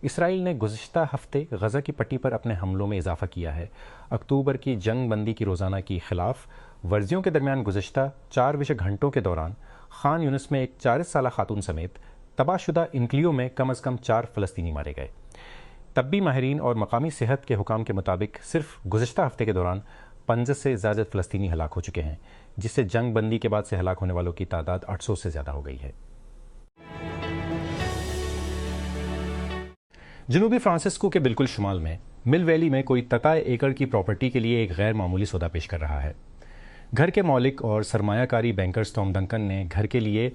اسرائیل نے گزشتہ ہفتے غزہ کی پٹی پر اپنے حملوں میں اضافہ کیا ہے۔ اکتوبر کی جنگ بندی کی روزانہ کی خلاف ورزیوں کے درمیان گزشتہ 4 گھنٹوں کے دوران خان یونس میں ایک 40 سالہ خاتون سمیت تباہ شدہ انکلیو میں کم از کم 4 فلسطینی مارے گئے۔ طبی ماہرین اور مقامی صحت کے حکام کے مطابق صرف گزشتہ ہفتے کے دوران 50 سے زیادہ فلسطینی ہلاک ہو چکے ہیں، جس سے جنگ بندی کے بعد سے ہلاک ہونے والوں کی تعداد 800 سے زیادہ ہو گئی ہے۔ جنوبی فرانسسکو کے بالکل شمال میں مل ویلی میں کوئی 33 ایکڑ کی پراپرٹی کے لیے ایک غیر معمولی سودا پیش کر رہا ہے۔ گھر کے مالک اور سرمایہ کاری بینکر ٹام ڈنکن نے گھر کے لیے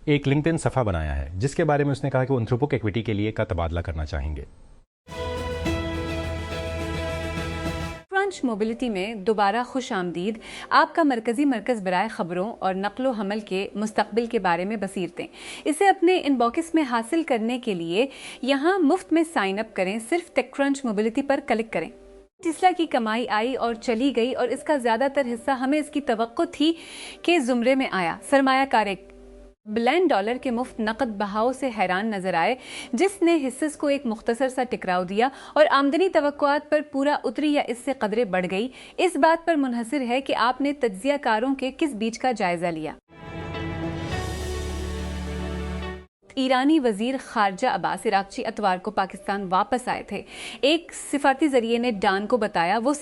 ایک لنکڈ ان صفحہ بنایا ہے، جس کے بارے میں اس نے کہا کہ وہ انتھروپک ایکویٹی کے لیے کا تبادلہ کرنا چاہیں گے۔ فرانچ موبلٹی میں دوبارہ خوش آمدید، آپ کا مرکزی مرکز برائے خبروں اور نقل و حمل کے مستقبل کے بارے میں بصیرتیں۔ اسے اپنے ان باکس میں حاصل کرنے کے لیے یہاں مفت میں سائن اپ کریں، صرف ٹیک کرنچ موبلٹی پر کلک کریں۔ ٹیسلا کی کمائی آئی اور چلی گئی، اور اس کا زیادہ تر حصہ ہمیں اس کی توقع تھی کہ زمرے میں آیا۔ سرمایہ کار $1 بلین کے مفت نقد بہاؤ سے حیران نظر آئے، جس نے حصص کو ایک مختصر سا ٹکراؤ دیا اور آمدنی توقعات پر پورا اتری یا اس سے قدرے بڑھ گئی۔ اس بات پر منحصر ہے کہ آپ نے تجزیہ کاروں کے کس بیچ کا جائزہ لیا۔ ایرانی وزیر خارجہ عباس عراقچی اتوار کو پاکستان واپس آئے تھے۔ ایک سفارتی ذریعے نے ڈان کو بتایا وہ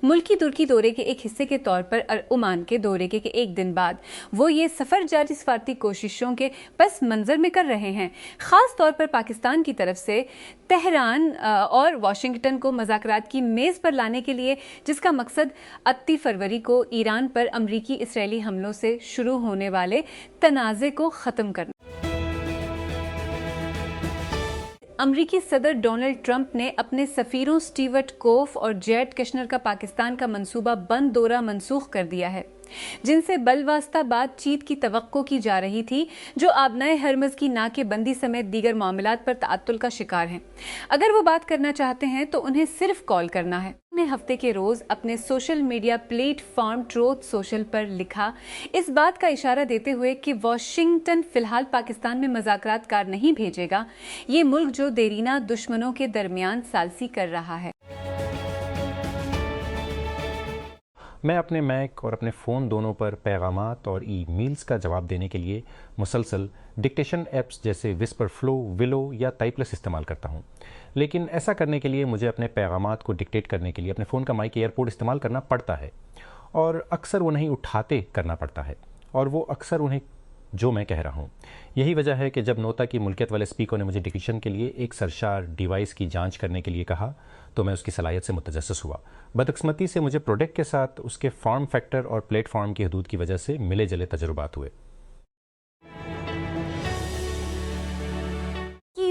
ملکی ترکی دورے کے ایک حصے کے طور پر عمان کے دورے کے ایک دن بعد وہ یہ سفر جاری سفارتی کوششوں کے پس منظر میں کر رہے ہیں، خاص طور پر پاکستان کی طرف سے تہران اور واشنگٹن کو مذاکرات کی میز پر لانے کے لیے، جس کا مقصد 28 فروری کو ایران پر امریکی اسرائیلی حملوں سے شروع ہونے والے تنازع کو ختم کرنا۔ امریکی صدر ڈونلڈ ٹرمپ نے اپنے سفیروں سٹیورٹ کوف اور جیرڈ کشنر کا پاکستان کا منصوبہ بند دورہ منسوخ کر دیا ہے، جن سے بالواسطہ بات چیت کی توقع کی جا رہی تھی، جو آبنائے ہرمز کی ناکے بندی سمیت دیگر معاملات پر تعطل کا شکار ہیں۔ اگر وہ بات کرنا چاہتے ہیں تو انہیں صرف کال کرنا ہے۔ انہوں نے ہفتے کے روز اپنے social media platform Truth Social پر لکھا، اس بات کا اشارہ دیتے ہوئے کہ واشنگٹن فی الحال پاکستان میں مذاکرات کار نہیں بھیجے گا، یہ ملک جو دیرینہ دشمنوں کے درمیان ثالثی کر رہا ہے۔ میں اپنے میک اور اپنے فون دونوں پر پیغامات اور ای میلز کا جواب دینے کے لیے مسلسل ڈکٹیشن ایپس جیسے وسپر فلو، ولو یا ٹائپلس استعمال کرتا ہوں، لیکن ایسا کرنے کے لیے مجھے اپنے پیغامات کو ڈکٹیٹ کرنے کے لیے اپنے فون کا مائک ایئرپورٹ استعمال کرنا پڑتا ہے، اور اکثر وہ نہیں اٹھاتے کرنا پڑتا ہے، اور وہ اکثر انہیں جو میں کہہ رہا ہوں۔ یہی وجہ ہے کہ جب نوتا کی ملکیت والے اسپیکر نے مجھے ڈکٹیشن کے لیے ایک سرشار ڈیوائس کی جانچ کرنے کے لیے کہا تو میں اس کی صلاحیت سے متجسس ہوا۔ بدقسمتی سے مجھے پروڈکٹ کے ساتھ اس کے فارم فیکٹر اور پلیٹ فارم کی حدود کی وجہ سے ملے جلے تجربات ہوئے۔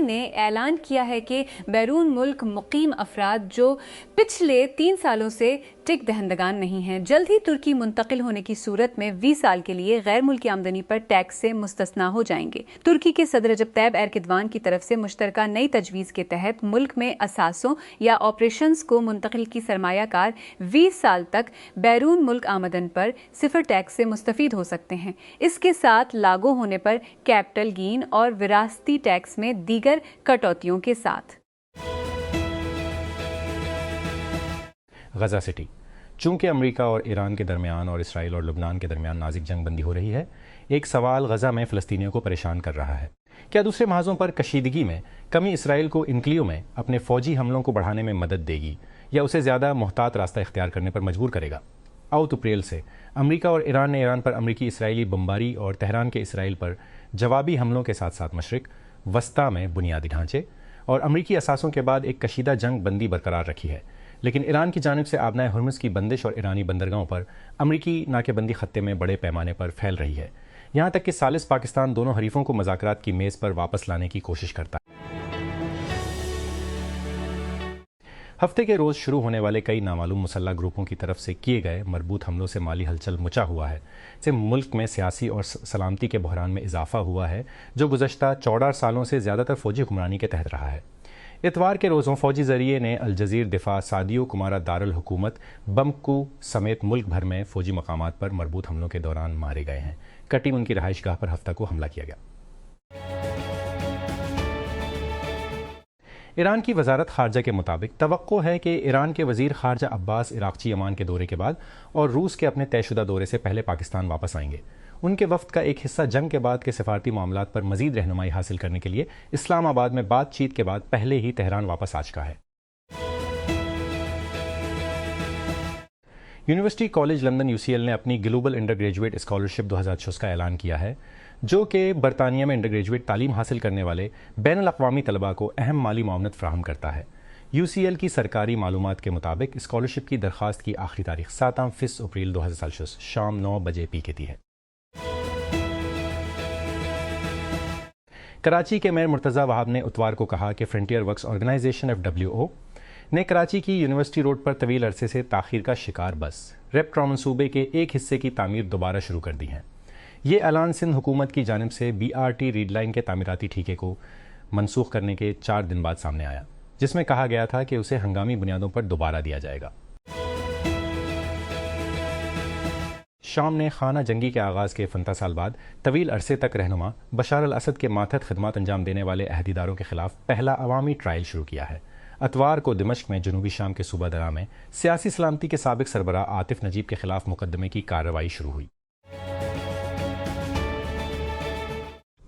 نے اعلان کیا ہے کہ بیرون ملک مقیم افراد جو پچھلے 3 سالوں سے ٹک دہندگان نہیں ہیں، جلد ہی ترکی منتقل ہونے کی صورت میں 20 سال کے لیے غیر ملکی آمدنی پر ٹیکس سے مستثنا ہو جائیں گے۔ ترکی کے صدر رجب طیب ایردوان کی طرف سے مشترکہ نئی تجویز کے تحت ملک میں اثاثوں یا آپریشنز کو منتقل کی سرمایہ کار 20 سال تک بیرون ملک آمدن پر 0 ٹیکس سے مستفید ہو سکتے ہیں۔ اس کے ساتھ لاگو ہونے پر کیپٹل گین اور وراثتی ٹیکس میں دیگر کٹوتیوں کے ساتھ۔ غزہ سٹی، چونکہ امریکہ اور ایران کے درمیان اور اسرائیل اور لبنان کے درمیان نازک جنگ بندی ہو رہی ہے، ایک سوال غزہ میں فلسطینیوں کو پریشان کر رہا ہے۔ کیا دوسرے محاذوں پر کشیدگی میں کمی اسرائیل کو انکلیو میں اپنے فوجی حملوں کو بڑھانے میں مدد دے گی، یا اسے زیادہ محتاط راستہ اختیار کرنے پر مجبور کرے گا؟ 8 اپریل سے امریکہ اور ایران نے ایران پر امریکی اسرائیلی بمباری اور تہران کے اسرائیل پر جوابی حملوں کے ساتھ ساتھ مشرق وسطیٰ میں بنیادی ڈھانچے اور امریکی اثاثوں کے بعد ایک کشیدہ جنگ بندی برقرار رکھی ہے، لیکن ایران کی جانب سے آبنائے ہرمز کی بندش اور ایرانی بندرگاہوں پر امریکی ناکے بندی خطے میں بڑے پیمانے پر پھیل رہی ہے، یہاں تک کہ ثالث پاکستان دونوں حریفوں کو مذاکرات کی میز پر واپس لانے کی کوشش کرتا ہے۔ ہفتے کے روز شروع ہونے والے کئی نامعلوم مسلح گروپوں کی طرف سے کیے گئے مربوط حملوں سے مالی ہلچل مچا ہوا ہے، سے ملک میں سیاسی اور سلامتی کے بحران میں اضافہ ہوا ہے، جو گزشتہ 14 سالوں سے زیادہ تر فوجی حکمرانی کے تحت رہا ہے۔ اتوار کے روزوں فوجی ذریعے نے الجزیر دفاع سادیو کمارا دارالحکومت بمکو سمیت ملک بھر میں فوجی مقامات پر مربوط حملوں کے دوران مارے گئے ہیں۔ کٹیم ان کی رہائش گاہ پر ہفتہ کو حملہ کیا گیا۔ ایران کی وزارت خارجہ کے مطابق توقع ہے کہ ایران کے وزیر خارجہ عباس عراقچی عمان کے دورے کے بعد اور روس کے اپنے طے شدہ دورے سے پہلے پاکستان واپس آئیں گے۔ ان کے وفد کا ایک حصہ جنگ کے بعد کے سفارتی معاملات پر مزید رہنمائی حاصل کرنے کے لیے اسلام آباد میں بات چیت کے بعد پہلے ہی تہران واپس آ چکا ہے۔ یونیورسٹی کالج لندن UCL نے اپنی گلوبل انڈر گریجویٹ اسکالرشپ 2024 کا اعلان کیا ہے، جو کہ برطانیہ میں انڈر گریجویٹ تعلیم حاصل کرنے والے بین الاقوامی طلباء کو اہم مالی معاونت فراہم کرتا ہے۔ UCL کی سرکاری معلومات کے مطابق اسکالرشپ کی درخواست کی آخری تاریخ 7 اپریل 2024 شام 9 بجے PKT ہے۔ کراچی کے میئر مرتضی وہاب نے اتوار کو کہا کہ فرنٹیئر ورکس آرگنائزیشن FWO نے کراچی کی یونیورسٹی روڈ پر طویل عرصے سے تاخیر کا شکار بس ریپٹرا منصوبے کے ایک حصے کی تعمیر دوبارہ شروع کر دی ہے۔ یہ اعلان سندھ حکومت کی جانب سے BRT ریڈ لائن کے تعمیراتی ٹھیکے کو منسوخ کرنے کے 4 دن بعد سامنے آیا، جس میں کہا گیا تھا کہ اسے ہنگامی بنیادوں پر دوبارہ دیا جائے گا۔ شام نے خانہ جنگی کے آغاز کے 15 سال بعد طویل عرصے تک رہنما بشار الاسد کے ماتحت خدمات انجام دینے والے عہدیداروں کے خلاف پہلا عوامی ٹرائل شروع کیا ہے۔ اتوار کو دمشق میں جنوبی شام کے صوبہ درہ میں سیاسی سلامتی کے سابق سربراہ عاطف نجیب کے خلاف مقدمے کی کارروائی شروع ہوئی۔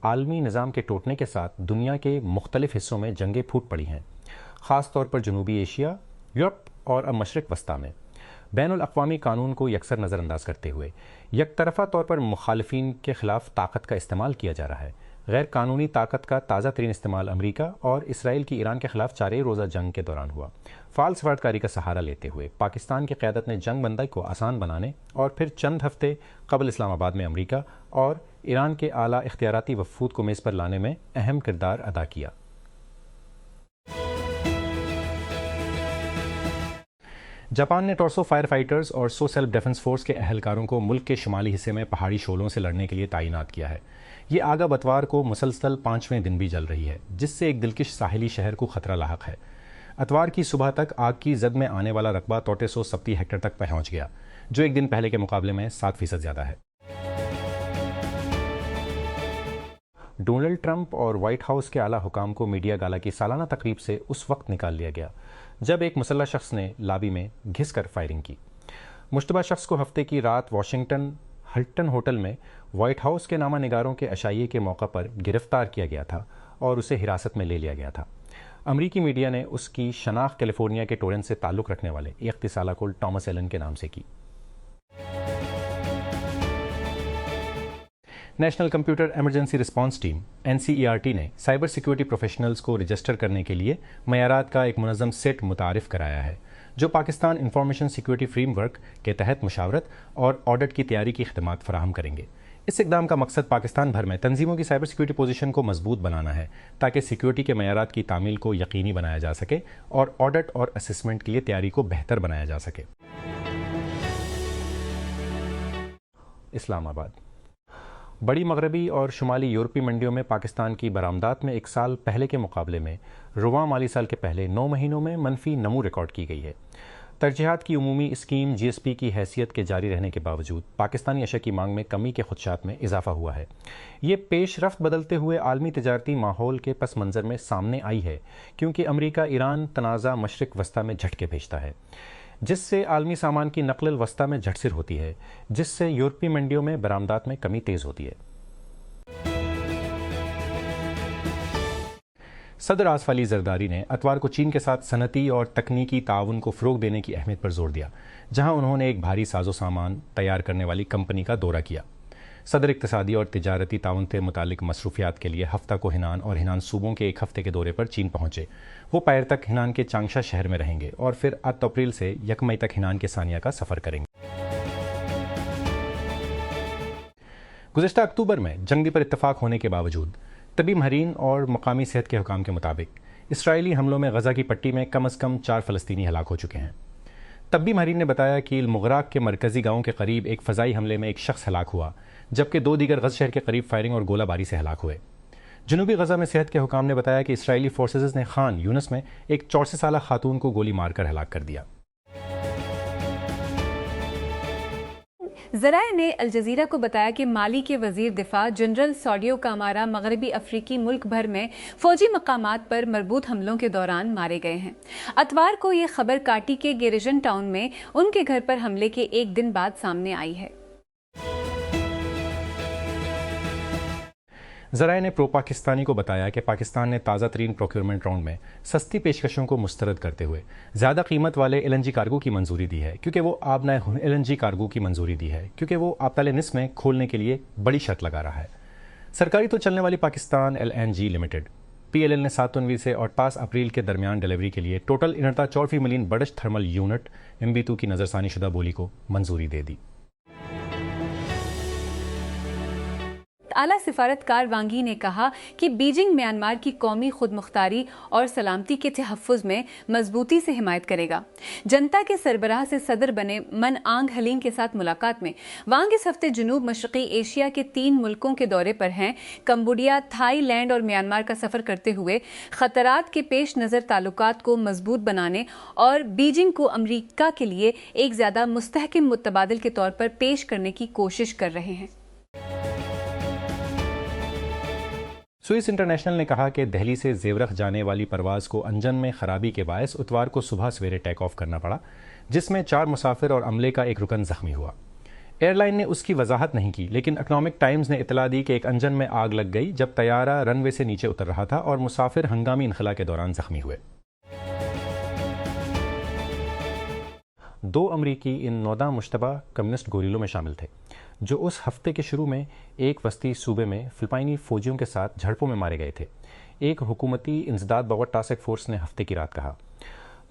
عالمی نظام کے ٹوٹنے کے ساتھ دنیا کے مختلف حصوں میں جنگیں پھوٹ پڑی ہیں، خاص طور پر جنوبی ایشیا، یورپ اور اب مشرق وسطیٰ میں۔ بین الاقوامی قانون کو یکسر نظر انداز کرتے ہوئے یک طرفہ طور پر مخالفین کے خلاف طاقت کا استعمال کیا جا رہا ہے۔ غیر قانونی طاقت کا تازہ ترین استعمال امریکہ اور اسرائیل کی ایران کے خلاف 4 روزہ جنگ کے دوران ہوا۔ فعال سفارتکاری کا سہارا لیتے ہوئے پاکستان کی قیادت نے جنگ بندی کو آسان بنانے اور پھر چند ہفتے قبل اسلام آباد میں امریکہ اور ایران کے اعلیٰ اختیاراتی وفود کو میز پر لانے میں اہم کردار ادا کیا۔ جاپان نے ٹورسو فائر فائٹرز اور سیلف ڈیفنس فورس کے اہلکاروں کو ملک کے شمالی حصے میں پہاڑی شعلوں سے لڑنے کے لیے تعینات کیا ہے۔ یہ آگ اب اتوار کو مسلسل 5ویں دن بھی جل رہی ہے، جس سے ایک دلکش ساحلی شہر کو خطرہ لاحق ہے۔ اتوار کی صبح تک آگ کی زد میں آنے والا رقبہ 370 ہیکٹر تک پہنچ گیا، جو ایک دن پہلے کے مقابلے میں 7% زیادہ ہے۔ ڈونلڈ ٹرمپ اور وائٹ ہاؤس کے اعلیٰ حکام کو میڈیا گالا کی سالانہ تقریب سے اس وقت نکال لیا گیا جب ایک مسلح شخص نے لابی میں گھس کر فائرنگ کی۔ مشتبہ شخص کو ہفتے کی رات واشنگٹن ہلٹن ہوٹل میں وائٹ ہاؤس کے نامہ نگاروں کے عشائیے کے موقع پر گرفتار کیا گیا تھا اور اسے حراست میں لے لیا گیا تھا۔ امریکی میڈیا نے اس کی شناخت کیلیفورنیا کے ٹورنٹ سے تعلق رکھنے والے 31 سالہ کو ٹامس ایلن کے نام سے کی۔ National computer emergency response team NCERT نے سائبر سیکیورٹی پروفیشنلز کو رجسٹر کرنے کے لیے معیارات کا ایک منظم سیٹ متعارف کرایا ہے، جو Pakistan information security frame work کے تحت مشاورت اور آڈٹ کی تیاری کی خدمات فراہم کریں گے۔ اس اقدام کا مقصد پاکستان بھر میں تنظیموں کی سائبر سیکیورٹی پوزیشن کو مضبوط بنانا ہے، تاکہ سیکیورٹی کے معیارات کی تعمیل کو یقینی بنایا جا سکے اور آڈٹ اور اسسمنٹ کے لیے تیاری کو بہتر بنایا جا سکے۔ اسلام آباد۔ بڑی مغربی اور شمالی یورپی منڈیوں میں پاکستان کی برآمدات میں 1 سال پہلے کے مقابلے میں رواں مالی سال کے پہلے 9 مہینوں میں منفی نمو ریکارڈ کی گئی ہے۔ ترجیحات کی عمومی اسکیم GSP کی حیثیت کے جاری رہنے کے باوجود پاکستانی اشیا کی مانگ میں کمی کے خدشات میں اضافہ ہوا ہے۔ یہ پیش رفت بدلتے ہوئے عالمی تجارتی ماحول کے پس منظر میں سامنے آئی ہے، کیونکہ امریکہ ایران تنازع مشرق وسطیٰ میں جھٹکے بھیجتا ہے، جس سے عالمی سامان کی نقل الوسطیٰ میں جھٹسر ہوتی ہے، جس سے یورپی منڈیوں میں برآمدات میں کمی تیز ہوتی ہے۔ صدر آصف علی زرداری نے اتوار کو چین کے ساتھ صنعتی اور تکنیکی تعاون کو فروغ دینے کی اہمیت پر زور دیا، جہاں انہوں نے ایک بھاری ساز و سامان تیار کرنے والی کمپنی کا دورہ کیا۔ صدر اقتصادی اور تجارتی تعاون سے متعلق مصروفیات کے لیے ہفتہ کو ہینان اور ہینان صوبوں کے 1 ہفتے کے دورے پر چین پہنچے۔ وہ پیر تک ہینان کے چانگشا شہر میں رہیں گے اور پھر 8 اپریل سے 1 مئی تک ہینان کے سانیہ کا سفر کریں گے۔ گزشتہ اکتوبر میں جنگی پر اتفاق ہونے کے باوجود طبی ماہرین اور مقامی صحت کے حکام کے مطابق اسرائیلی حملوں میں غزہ کی پٹی میں کم از کم 4 فلسطینی ہلاک ہو چکے ہیں۔ طبی ماہرین نے بتایا کہ المغراق کے مرکزی گاؤں کے قریب ایک فضائی حملے میں 1 شخص ہلاک ہوا، جبکہ 2 دیگر غزہ شہر کے قریب فائرنگ اور گولہ باری سے ہلاک ہوئے۔ جنوبی غزہ میں صحت کے حکام نے بتایا کہ اسرائیلی فورسز نے خان یونس میں ایک 64 سالہ خاتون کو گولی مار کر ہلاک کر دیا۔ ذرائع نے الجزیرہ کو بتایا کہ مالی کے وزیر دفاع جنرل سوڈیو کامارا مغربی افریقی ملک بھر میں فوجی مقامات پر مربوط حملوں کے دوران مارے گئے ہیں۔ اتوار کو یہ خبر کاٹی کے گیریجن ٹاؤن میں ان کے گھر پر حملے کے ایک دن بعد سامنے آئی ہے۔ ذرائع نے پرو پاکستانی کو بتایا کہ پاکستان نے تازہ ترین پروکیورمنٹ راؤنڈ میں سستی پیشکشوں کو مسترد کرتے ہوئے زیادہ قیمت والے ایل این جی کارگو کی منظوری دی ہے، کیونکہ وہ آبنائے ایل این جی کارگو کی منظوری دی ہے کیونکہ وہ آبتال نصف میں کھولنے کے لیے بڑی شرط لگا رہا ہے۔ سرکاری تو چلنے والی Pakistan L N G Limited PLL نے 7 جنوری سے اور 5 اپریل کے درمیان ڈیلیوری کے لیے total 64 million British thermal unit MB2 کی نظرثانی شدہ بولی کو منظوری دے دی۔ اعلیٰ سفارتکار وانگ یی نے کہا کہ بیجنگ میانمار کی قومی خود مختاری اور سلامتی کے تحفظ میں مضبوطی سے حمایت کرے گا۔ جنتا کے سربراہ سے صدر بنے من آنگ ہلینگ کے ساتھ ملاقات میں وانگ اس ہفتے جنوب مشرقی ایشیا کے 3 ملکوں کے دورے پر ہیں۔ کمبوڈیا، تھائی لینڈ اور میانمار کا سفر کرتے ہوئے خطرات کے پیش نظر تعلقات کو مضبوط بنانے اور بیجنگ کو امریکہ کے لیے ایک زیادہ مستحکم متبادل کے طور پر پیش کرنے کی کوشش کر رہے ہیں۔ سوئس انٹرنیشنل نے کہا کہ دہلی سے زیورخ جانے والی پرواز کو انجن میں خرابی کے باعث اتوار کو صبح سویرے ٹیک آف کرنا پڑا، جس میں 4 مسافر اور عملے کا ایک رکن زخمی ہوا۔ ایئر لائن نے اس کی وضاحت نہیں کی، لیکن اکنامک ٹائمز نے اطلاع دی کہ ایک انجن میں آگ لگ گئی جب طیارہ رن وے سے نیچے اتر رہا تھا اور مسافر ہنگامی انخلا کے دوران زخمی ہوئے۔ 2 امریکی ان 19 مشتبہ کمیونسٹ گوریلوں میں شامل تھے جو اس ہفتے کے شروع میں ایک وسطی صوبے میں فلپائنی فوجیوں کے ساتھ جھڑپوں میں مارے گئے تھے، ایک حکومتی انسداد بغیر ٹاسک فورس نے ہفتے کی رات کہا۔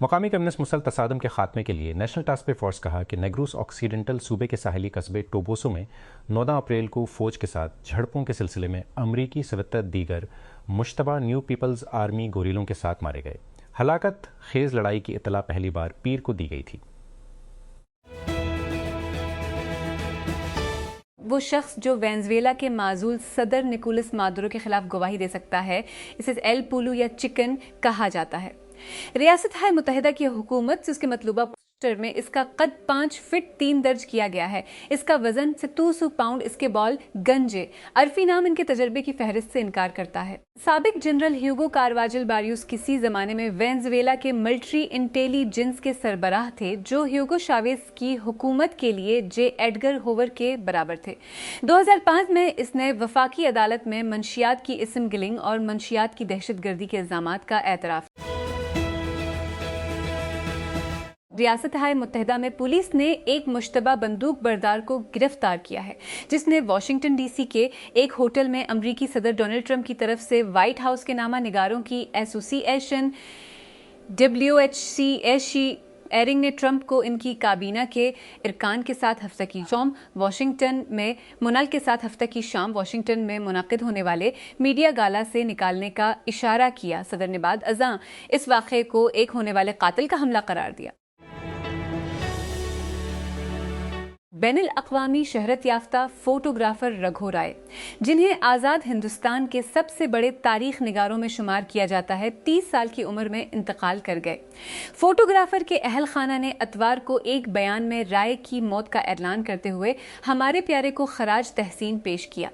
مقامی کمیونسٹ مسلح تصادم کے خاتمے کے لیے نیشنل ٹاسک فورس کہا کہ نیگروس آکسیڈنٹل صوبے کے ساحلی قصبے ٹوبوسو میں 19 اپریل کو فوج کے ساتھ جھڑپوں کے سلسلے میں امریکی 77 دیگر مشتبہ نیو پیپلز آرمی گوریلوں کے ساتھ مارے گئے۔ ہلاکت خیز لڑائی کی اطلاع پہلی بار پیر کو دی گئی تھی۔ وہ شخص جو وینزویلا کے معزول صدر نکولس مادورو کے خلاف گواہی دے سکتا ہے، اسے ایل پولو یا چکن کہا جاتا ہے۔ ریاست متحدہ کی حکومت اس کے مطلوبہ پوسٹر میں اس کا قد 5 فٹ 3 درج کیا گیا ہے، اس کا وزن 200 پاؤنڈ، اس کے بال گنجے۔ عرفی نام ان کے تجربے کی فہرست سے انکار کرتا ہے۔ سابق جنرل ہیوگو کارواجل باریوس کسی زمانے میں وینزویلا کے ملٹری انٹیلی جنس کے سربراہ تھے جو ہیوگو شاویز کی حکومت کے لیے جے ایڈگر ہوور کے برابر تھے۔ 2005 میں اس نے وفاقی عدالت میں منشیات کی اسم گلنگ اور منشیات کی دہشت گردی کے الزامات کا اعتراف۔ ریاست متحدہ میں پولیس نے ایک مشتبہ بندوق بردار کو گرفتار کیا ہے جس نے واشنگٹن ڈی سی کے ایک ہوٹل میں امریکی صدر ڈونلڈ ٹرمپ کی طرف سے وائٹ ہاؤس کے نامہ نگاروں کی ایسوسی ایشن WHCSC ایرنگ نے ٹرمپ کو ان کی کابینہ کے ارکان کے ساتھ ہفتہ کی شام واشنگٹن میں منعقد ہونے والے میڈیا گالا سے نکالنے کا اشارہ کیا۔ صدر نے بعد ازاں اس واقعے کو ایک ہونے والے قاتل کا حملہ قرار دیا۔ بین الاقوامی شہرت یافتہ فوٹوگرافر رگھو رائے، جنہیں آزاد ہندوستان کے سب سے بڑے تاریخ نگاروں میں شمار کیا جاتا ہے، 30 سال کی عمر میں انتقال کر گئے۔ فوٹوگرافر کے اہل خانہ نے اتوار کو ایک بیان میں رائے کی موت کا اعلان کرتے ہوئے ہمارے پیارے کو خراج تحسین پیش کیا۔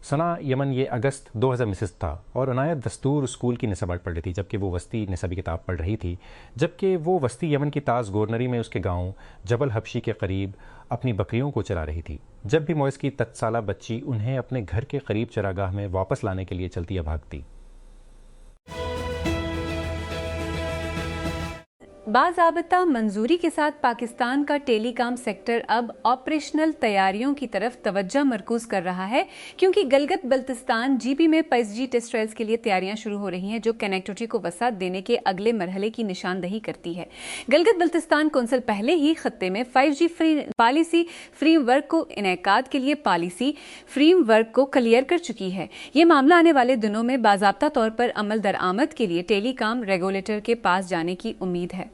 ثنا یمن یہ اگست 2000 میں تھا اور عنایت دستور اسکول کی نصابات پڑھ رہی تھی جبکہ وہ وسطی نصابی کتاب پڑھ رہی تھی، جبکہ وہ وسطی یمن کی تاز گورنری میں اس کے گاؤں جبل حبشی کے قریب اپنی بکریوں کو چلا رہی تھی جب بھی مویز کی 3 سالہ بچی انہیں اپنے گھر کے قریب چراگاہ میں واپس لانے کے لیے چلتی یا بھاگتی۔ باضابطہ منظوری کے ساتھ پاکستان کا ٹیلی کام سیکٹر اب آپریشنل تیاریوں کی طرف توجہ مرکوز کر رہا ہے کیونکہ گلگت بلتستان GP میں 5G ٹیسٹ ٹرائلز کے لیے تیاریاں شروع ہو رہی ہیں جو کنیکٹیوٹی کو وسعت دینے کے اگلے مرحلے کی نشاندہی کرتی ہے۔ گلگت بلتستان کونسل پہلے ہی خطے میں 5G پالیسی فریم ورک کو انعقاد کے لیے پالیسی فریم ورک کو کلیئر کر چکی ہے۔ یہ معاملہ آنے والے دنوں میں باضابطہ طور پر عمل درآمد کے لیے ٹیلی کام ریگولیٹر کے پاس جانے کی امید ہے۔